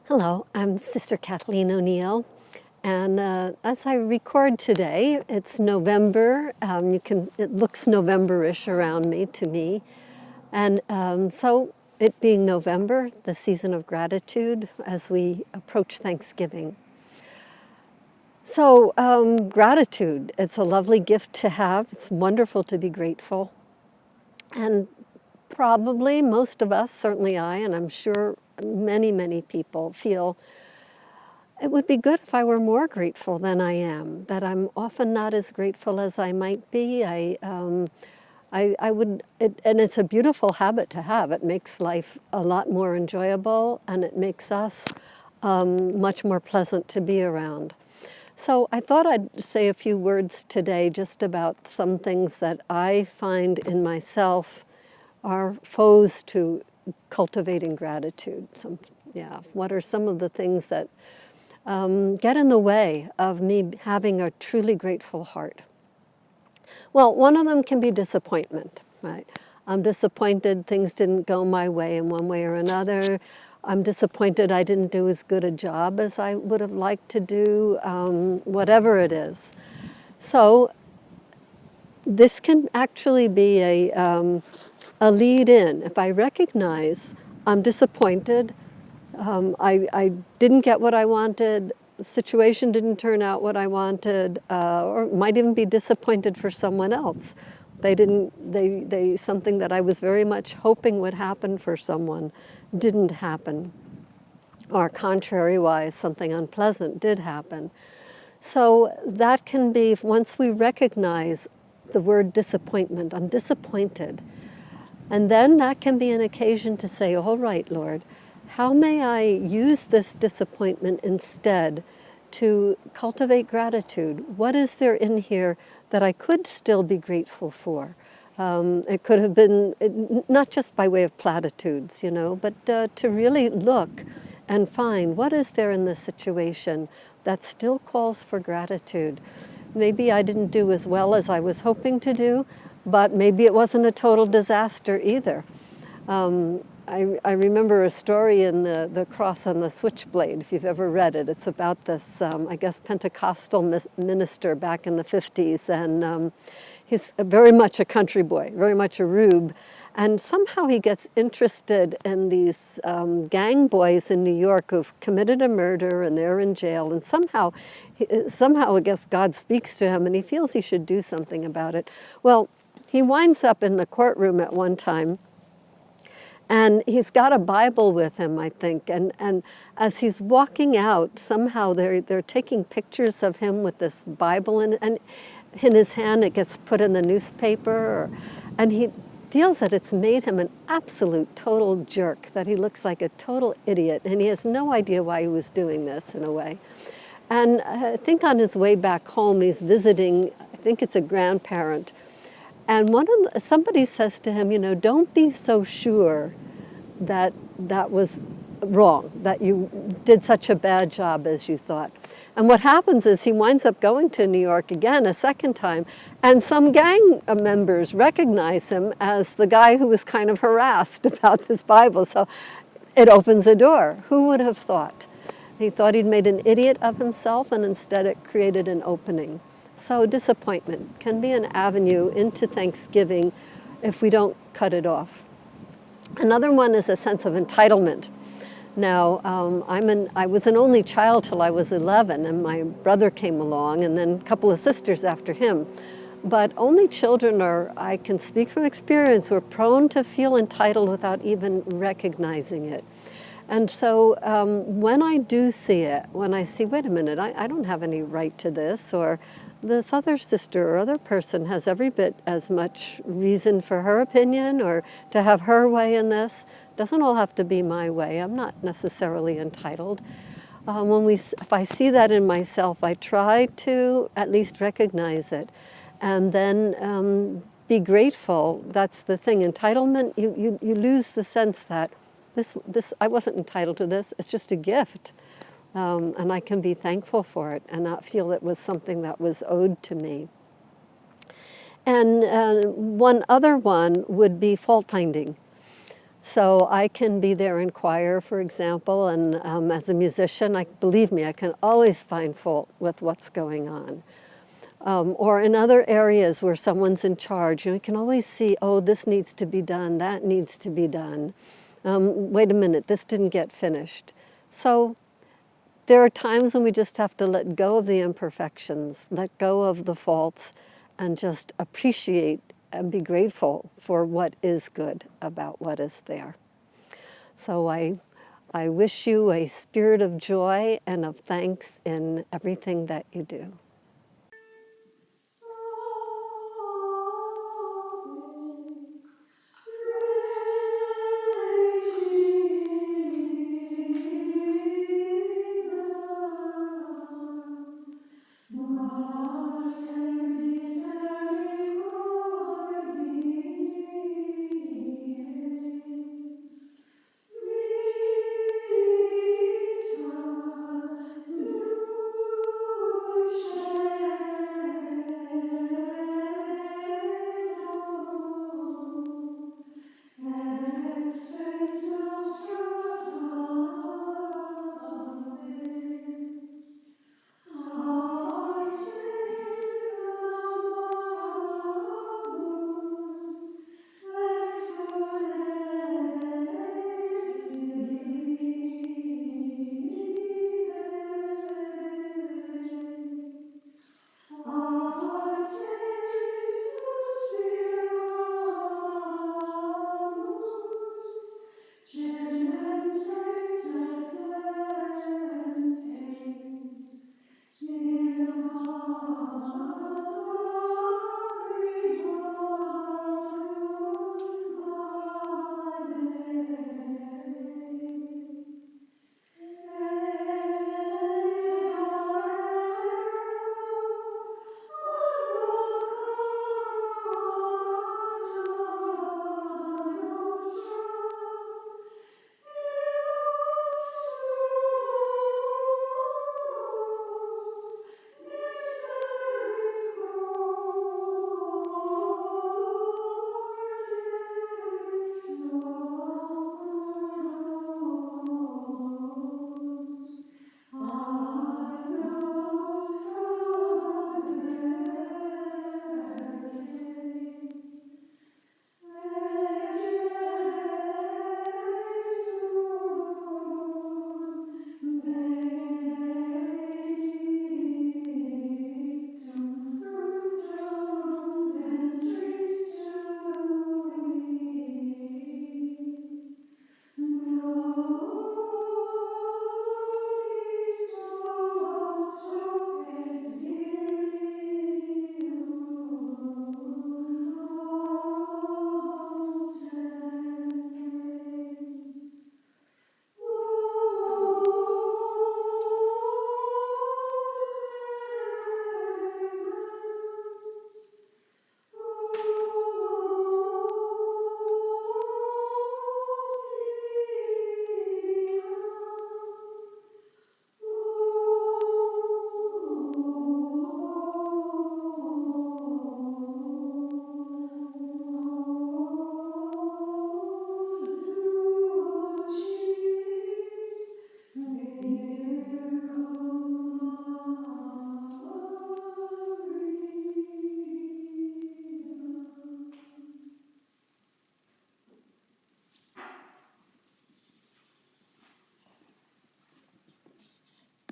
Hello, I'm Sister Kathleen O'Neill, and as I record today, it's November. It looks November-ish around me to me, and so it being November, the season of gratitude as we approach Thanksgiving. So gratitude, it's a lovely gift to have. It's wonderful to be grateful, and probably most of us, certainly I, and I'm sure many people feel it would be good if I were more grateful than I am, that I'm often not as grateful as I might be. And it's a beautiful habit to have. It makes life a lot more enjoyable, and it makes us much more pleasant to be around. So I thought I'd say a few words today just about some things that I find in myself are foes to cultivating gratitude. What are some of the things that get in the way of me having a truly grateful heart? Well, one of them can be disappointment, right? I'm disappointed things didn't go my way in one way or another. I'm disappointed I didn't do as good a job as I would have liked to do, whatever it is. So this can actually be a lead in. If I recognize I'm disappointed, I didn't get what I wanted, the situation didn't turn out what I wanted, or might even be disappointed for someone else. Something that I was very much hoping would happen for someone didn't happen. Or contrary-wise, something unpleasant did happen. So that can be, once we recognize the word disappointment, I'm disappointed, and then that can be an occasion to say, all right, Lord, how may I use this disappointment instead to cultivate gratitude? What is there in here that I could still be grateful for? It could have been, not just by way of platitudes, but to really look and find what is there in this situation that still calls for gratitude. Maybe I didn't do as well as I was hoping to do, but maybe it wasn't a total disaster either. I remember a story in the Cross on the Switchblade, if you've ever read it. It's about this, Pentecostal minister back in the 50s, and he's very much a country boy, very much a rube, and somehow he gets interested in these gang boys in New York who've committed a murder, and they're in jail, and somehow, I guess God speaks to him, and he feels he should do something about it. Well, he winds up in the courtroom at one time, and he's got a Bible with him, I think, and as he's walking out, somehow they're taking pictures of him with this Bible, and in his hand it gets put in the newspaper, and he feels that it's made him an absolute total jerk, that he looks like a total idiot, and he has no idea why he was doing this in a way. And I think on his way back home, he's visiting, I think it's a grandparent, and somebody says to him, don't be so sure that that was wrong, that you did such a bad job as you thought. And what happens is he winds up going to New York again a second time, and some gang members recognize him as the guy who was kind of harassed about this Bible. So it opens a door. Who would have thought? He thought he'd made an idiot of himself, and instead it created an opening. So disappointment can be an avenue into Thanksgiving if we don't cut it off. Another one is a sense of entitlement. Now, I was an only child till I was 11, and my brother came along, and then a couple of sisters after him. But only children are, I can speak from experience, we're prone to feel entitled without even recognizing it. And so when I do see it, when I see, wait a minute, I don't have any right to this, or this other sister or other person has every bit as much reason for her opinion or to have her way in this. Doesn't all have to be my way. I'm not necessarily entitled. If I see that in myself, I try to at least recognize it, and then be grateful. That's the thing. Entitlement, you lose the sense that this I wasn't entitled to this. It's just a gift, and I can be thankful for it and not feel it was something that was owed to me. And one other one would be fault finding. So I can be there in choir, for example, and as a musician, believe me, I can always find fault with what's going on. Or in other areas where someone's in charge, you can always see, oh, this needs to be done, that needs to be done. Wait a minute, this didn't get finished. So there are times when we just have to let go of the imperfections, let go of the faults, and just appreciate and be grateful for what is good about what is there. So I wish you a spirit of joy and of thanks in everything that you do.